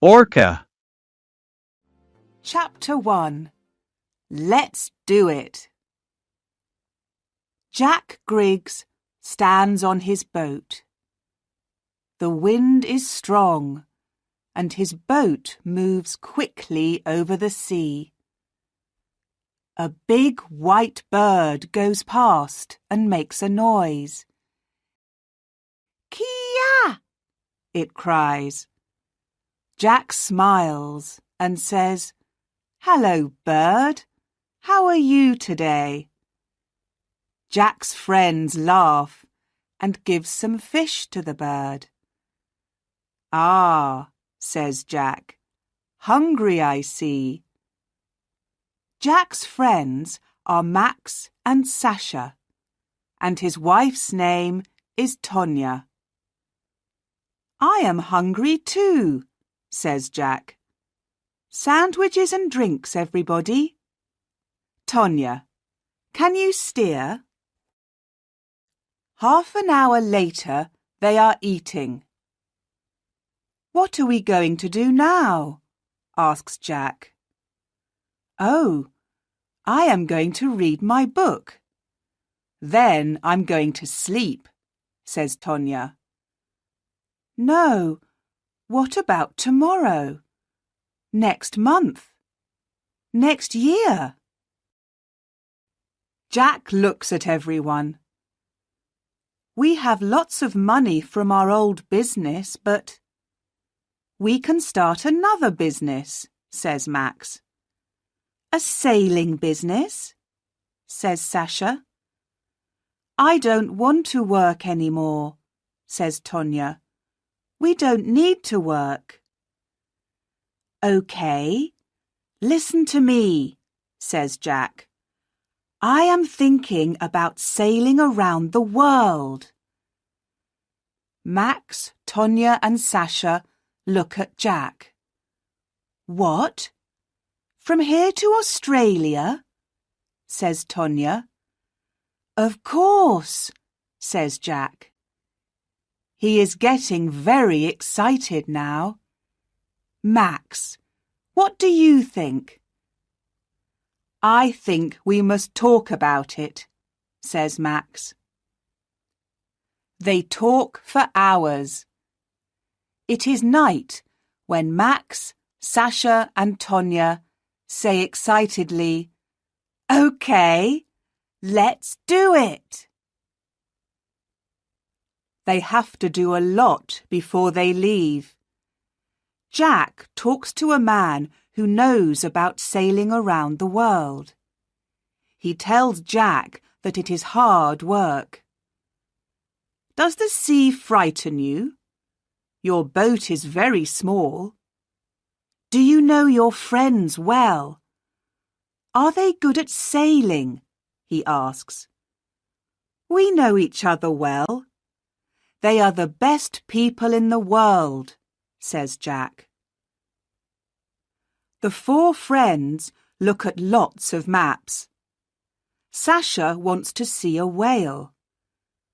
Orca. Chapter 1. Let's do it. Jack Griggs stands on his boat. The wind is strong, and his boat moves quickly over the sea. A big white bird goes past and makes a noise. Kia! It cries. Jack smiles and says, "Hello, bird. How are you today?" Jack's friends laugh and give some fish to the bird. "Ah," says Jack, "hungry I see." Jack's friends are Max and Sasha, and his wife's name is Tonya. "I am hungry too," says Jack. "Sandwiches and drinks, everybody." "Tonya, can you steer?" Half an hour later, they are eating. "What are we going to do now?" asks Jack. "Oh, I am going to read my book. Then I'm going to sleep," says Tonya. "No, what about tomorrow? Next month? Next year?" Jack looks at everyone. "We have lots of money from our old business, but—" "We can start another business," says Max. "A sailing business?" says Sasha. "I don't want to work any more," says Tonya. "We don't need to work." "Okay, listen to me," says Jack. "I am thinking about sailing around the world." Max, Tonya and Sasha look at Jack. "What? From here to Australia?" says Tonya. "Of course," says Jack. He is getting very excited now. "Max, what do you think?" "I think we must talk about it," says Max. They talk for hours. It is night when Max, Sasha and Tonya say excitedly, "Okay, let's do it." They have to do a lot before they leave. Jack talks to a man who knows about sailing around the world. He tells Jack that it is hard work. "Does the sea frighten you? Your boat is very small. Do you know your friends well? Are they good at sailing?" he asks. "We know each other well. They are the best people in the world," says Jack. The four friends look at lots of maps. Sasha wants to see a whale.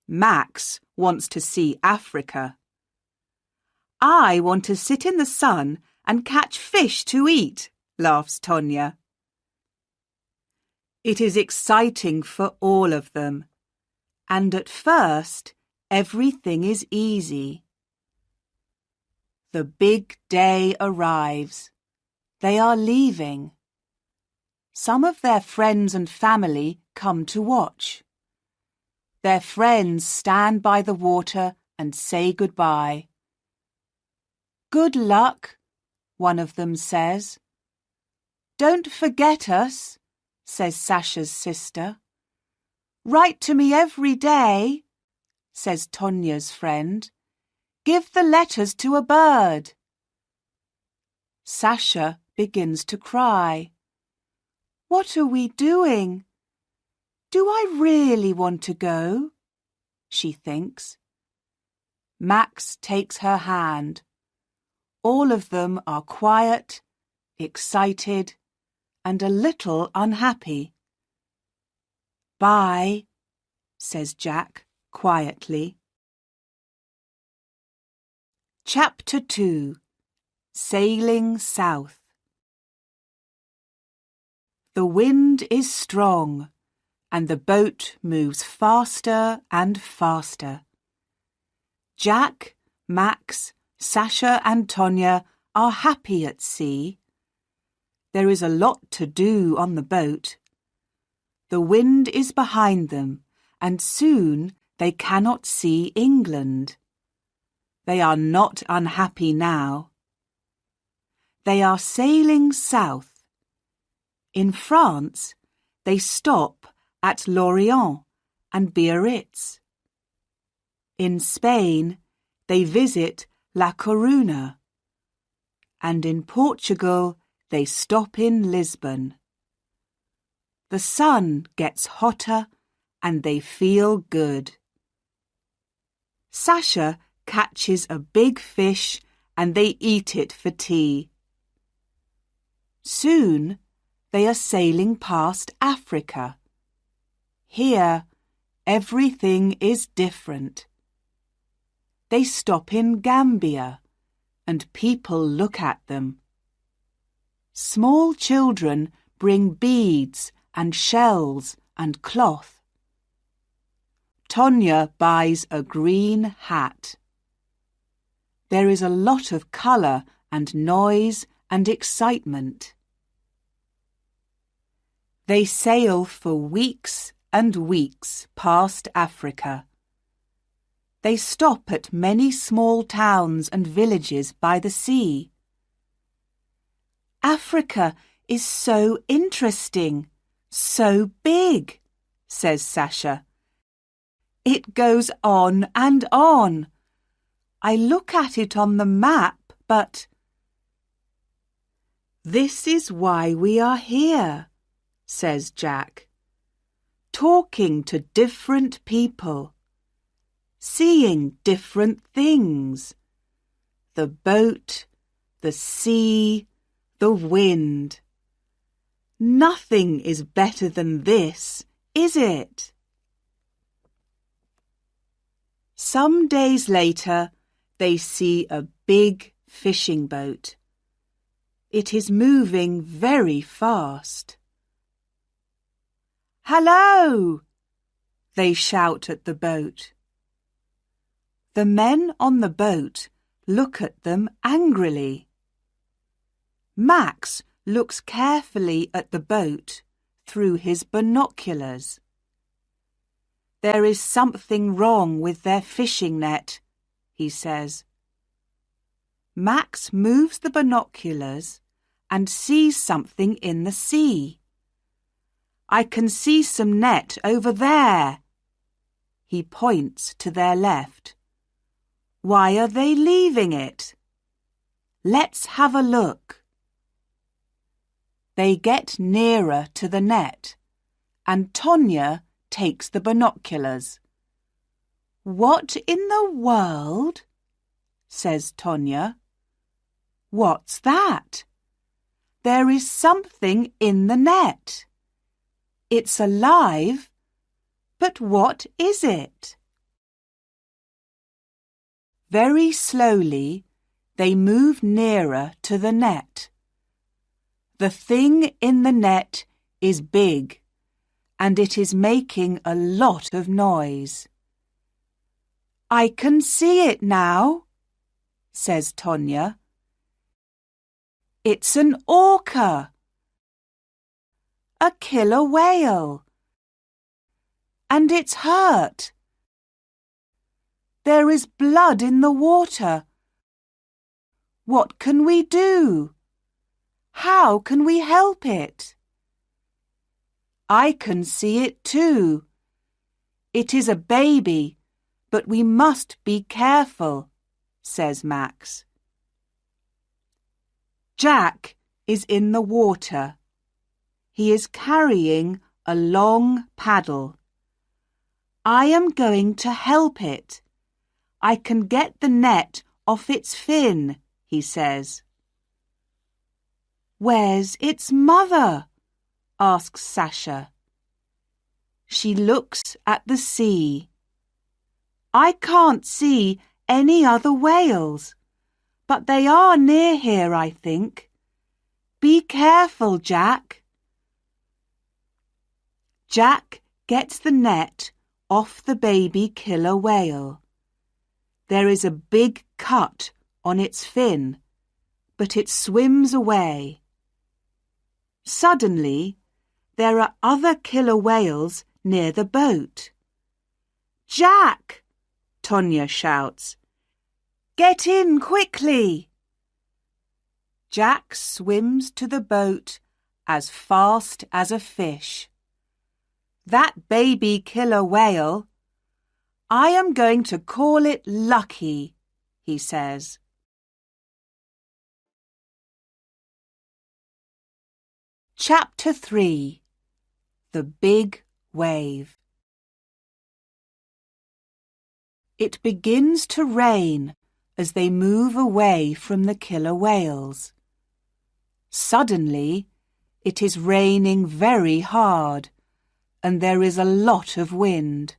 Max wants to see Africa. "I want to sit in the sun and catch fish to eat," laughs Tonya. It is exciting for all of them, and at first everything is easy. The big day arrives. They are leaving. Some of their friends and family come to watch. Their friends stand by the water and say goodbye. "Good luck," one of them says. "Don't forget us," says Sasha's sister. "Write to me every day," says Tonya's friend. "Give the letters to a bird." Sasha begins to cry. "What are we doing? Do I really want to go?" she thinks. Max takes her hand. All of them are quiet, excited, and a little unhappy. "Bye," says Jack quietly. Chapter 2. sailing south. The wind is strong, and the boat moves faster and faster. Jack, Max, Sasha and Tonya are happy at sea. There is a lot to do on the boat. The wind is behind them, and soon they cannot see England. They are not unhappy now. They are sailing south. In France, they stop at Lorient and Biarritz. In Spain, they visit La Coruña. And in Portugal, they stop in Lisbon. The sun gets hotter and they feel good. Sasha catches a big fish and they eat it for tea. Soon they are sailing past Africa. Here, everything is different. They stop in Gambia and people look at them. Small children bring beads and shells and cloth. Tonya buys a green hat. There is a lot of colour and noise and excitement. They sail for weeks and weeks past Africa. They stop at many small towns and villages by the sea. Africa is so interesting, so big, says Sasha. It goes on and on. I look at it on the map, but... This is why we are here, says Jack. Talking to different people. Seeing different things. The boat, the sea, the wind. Nothing is better than this, is it? Some days later, they see a big fishing boat. It is moving very fast. "Hello!" they shout at the boat. The men on the boat look at them angrily. Max looks carefully at the boat through his binoculars. There is something wrong with their fishing net, he says. Max moves the binoculars and sees something in the sea. I can see some net over there. He points to their left. Why are they leaving it? Let's have a look. They get nearer to the net, and Tonya takes the binoculars. What in the world? Says Tonya. What's that? There is something in the net. It's alive, but what is it? Very slowly, they move nearer to the net. The thing in the net is big, and it is making a lot of noise. I can see it now, says Tonya. It's an orca, a killer whale, and it's hurt. There is blood in the water. What can we do? How can we help it? I can see it too. It is a baby, but we must be careful, says Max. Jack is in the water. He is carrying a long paddle. I am going to help it. I can get the net off its fin, he says. Where's its mother? Asks Sasha. She looks at the sea. I can't see any other whales, but they are near here, I think. Be careful, Jack. Jack gets the net off the baby killer whale. There is a big cut on its fin, but it swims away. Suddenly, there are other killer whales near the boat. Jack! Tonya shouts. Get in quickly! Jack swims to the boat as fast as a fish. That baby killer whale, I am going to call it Lucky, he says. Chapter 3. The Big Wave. It begins to rain as they move away from the killer whales. Suddenly, it is raining very hard, and there is a lot of wind.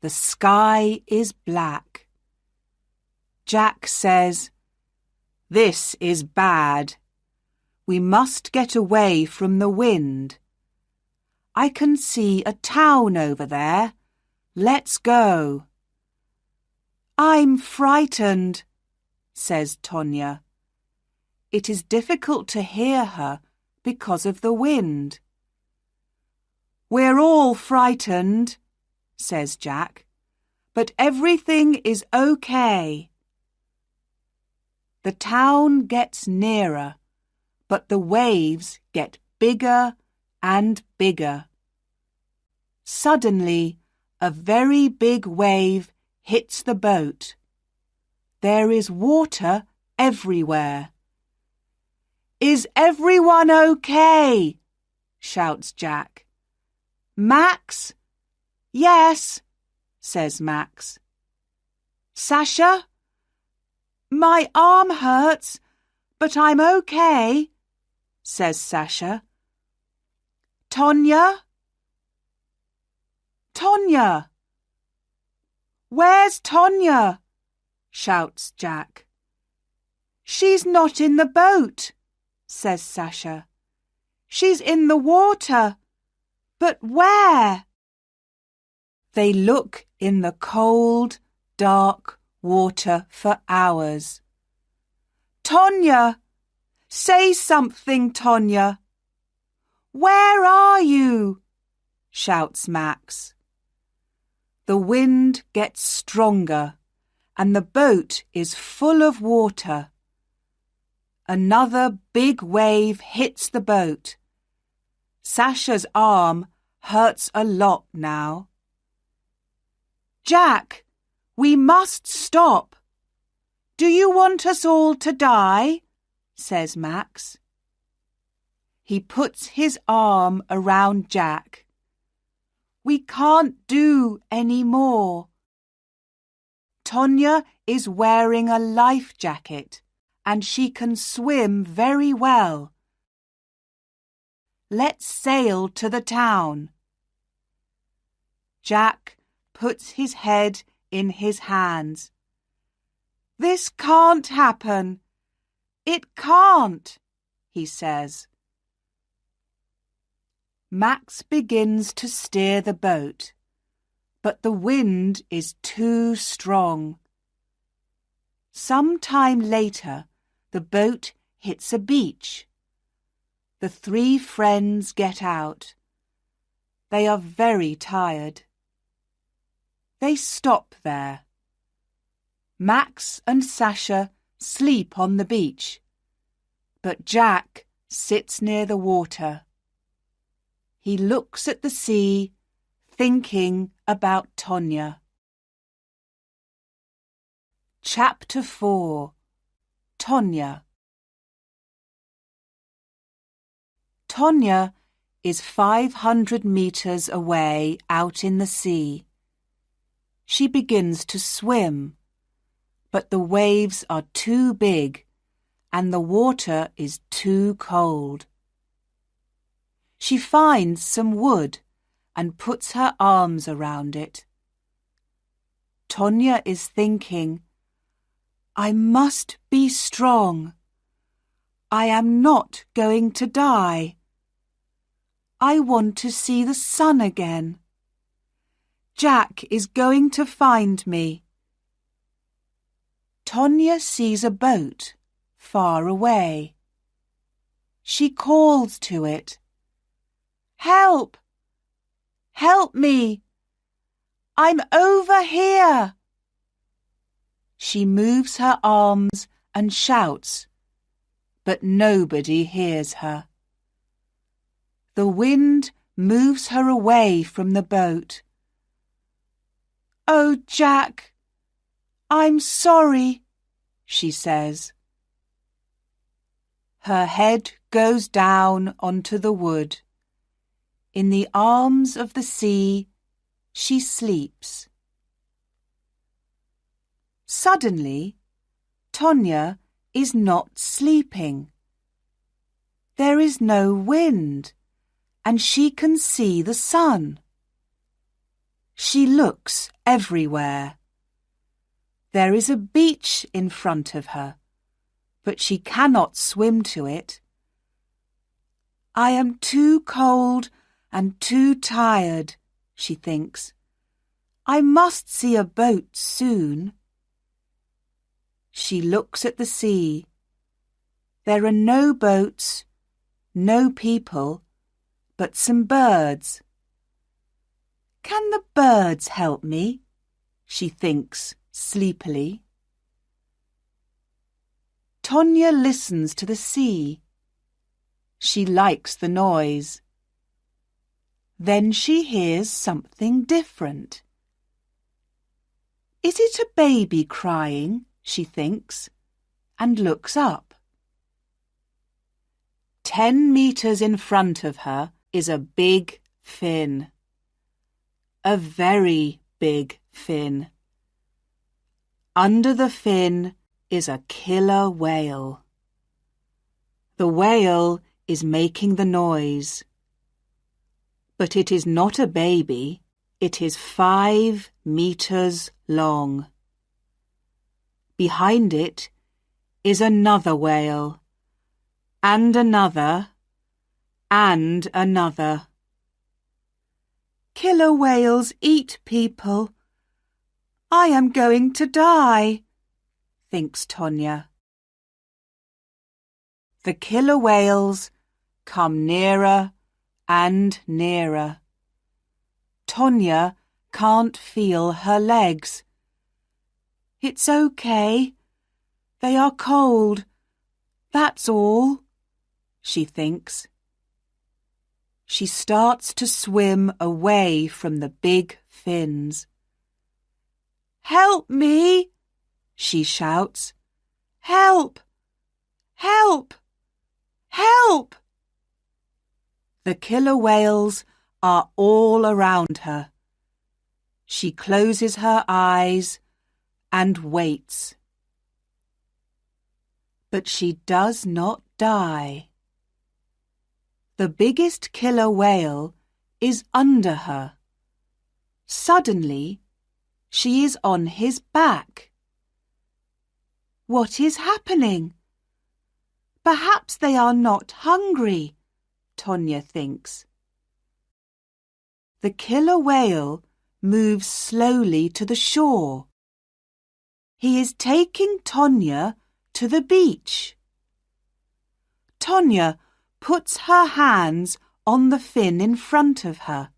The sky is black. Jack says, "This is bad. We must get away from the wind. I can see a town over there. Let's go." "I'm frightened," says Tonya. It is difficult to hear her because of the wind. "We're all frightened," says Jack, "but everything is okay." The town gets nearer, but the waves get bigger and bigger. Suddenly, a very big wave hits the boat. There is water everywhere. "Is everyone okay?" shouts Jack. "Max?" "Yes," says Max. "Sasha?" "My arm hurts, but I'm okay," says Sasha. "Tonya?" "Tonya!" "Where's Tonya?" shouts Jack. "She's not in the boat," says Sasha. "She's in the water. But where?" They look in the cold, dark water for hours. "Tonya! Say something, Tonya!" "Where are you?" shouts Max. The wind gets stronger and the boat is full of water. Another big wave hits the boat. Sasha's arm hurts a lot now. "Jack, we must stop. Do you want us all to die?" says Max. He puts his arm around Jack. "We can't do any more." Tonya is wearing a life jacket and she can swim very well. "Let's sail to the town." Jack puts his head in his hands. "This can't happen. It can't," he says. Max begins to steer the boat, but the wind is too strong. Some time later, the boat hits a beach. The three friends get out. They are very tired. They stop there. Max and Sasha sleep on the beach, but Jack sits near the water. He looks at the sea, thinking about Tonya. Chapter 4. Tonya. Tonya is 500 meters away out in the sea. She begins to swim, but the waves are too big and the water is too cold. She finds some wood and puts her arms around it. Tonya is thinking, I must be strong. I am not going to die. I want to see the sun again. Jack is going to find me. Tonya sees a boat far away. She calls to it. Help! Help me! I'm over here! She moves her arms and shouts, but nobody hears her. The wind moves her away from the boat. Oh, Jack, I'm sorry, she says. Her head goes down onto the wood. In the arms of the sea, she sleeps. Suddenly, Tonya is not sleeping. There is no wind, and she can see the sun. She looks everywhere. There is a beach in front of her, but she cannot swim to it. I am too cold and too tired, she thinks. I must see a boat soon. She looks at the sea. There are no boats, no people, but some birds. Can the birds help me? She thinks sleepily. Tonya listens to the sea. She likes the noise. Then she hears something different. Is it a baby crying? She thinks, and looks up. 10 meters in front of her is a big fin. A very big fin. Under the fin is a killer whale. The whale is making the noise. But it is not a baby. It is 5 meters long. Behind it is another whale, and another, and another. Killer whales eat people. I am going to die, thinks Tonya. The killer whales come nearer and nearer. Tonya can't feel her legs. It's okay. They are cold. That's all, she thinks. She starts to swim away from the big fins. Help me, she shouts. Help! Help! Help! The killer whales are all around her. She closes her eyes and waits. But she does not die. The biggest killer whale is under her. Suddenly, she is on his back. What is happening? Perhaps they are not hungry, Tonya thinks. The killer whale moves slowly to the shore. He is taking Tonya to the beach. Tonya puts her hands on the fin in front of her.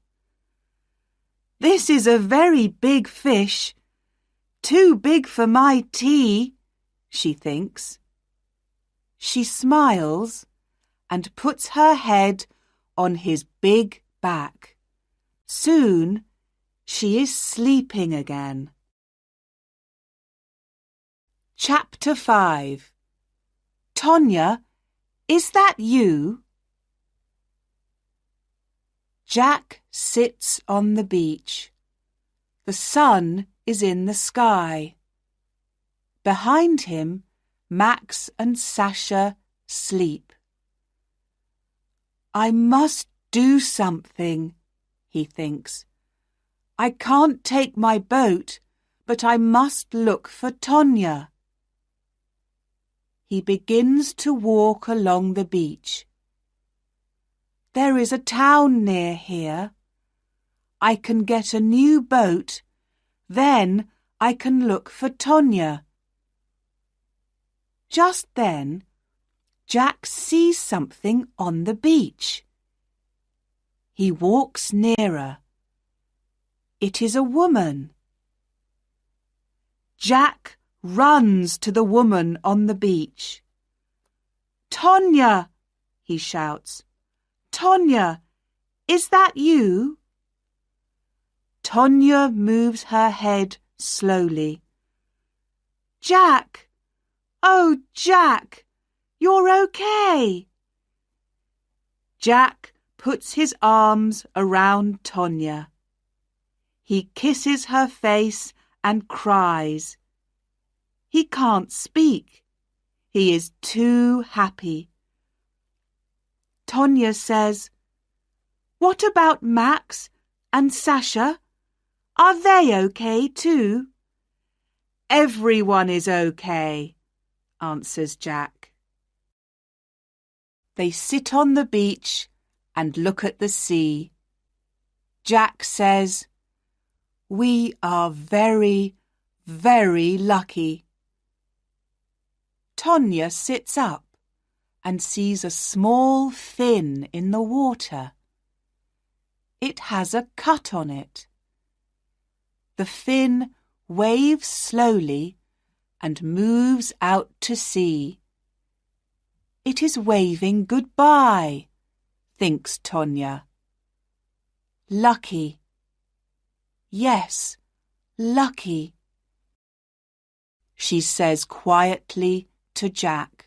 This is a very big fish. Too big for my tea, she thinks. She smiles and puts her head on his big back. Soon she is sleeping again. Chapter 5. Tonya, is that you? Jack sits on the beach. The sun is in the sky. Behind him, Max and Sasha sleep. I must do something, he thinks. I can't take my boat, but I must look for Tonya. he begins to walk along the beach. There is a town near here. I can get a new boat, then I can look for Tonya. Just then, Jack sees something on the beach. He walks nearer. It is a woman. Jack runs to the woman on the beach. "Tonya!" he shouts. "Tonya, is that you?" Tonya moves her head slowly. "Jack! Oh, Jack! You're okay!" Jack puts his arms around Tonya. He kisses her face and cries. He can't speak. He is too happy. Tonya says, "What about Max and Sasha? Are they okay too?" "Everyone is okay," answers Jack. They sit on the beach and look at the sea. Jack says, "We are very, very lucky." Tonya sits up and sees a small fin in the water. It has a cut on it. The fin waves slowly and moves out to sea. It is waving goodbye, thinks Tonya. Lucky. Yes, lucky, she says quietly to Jack.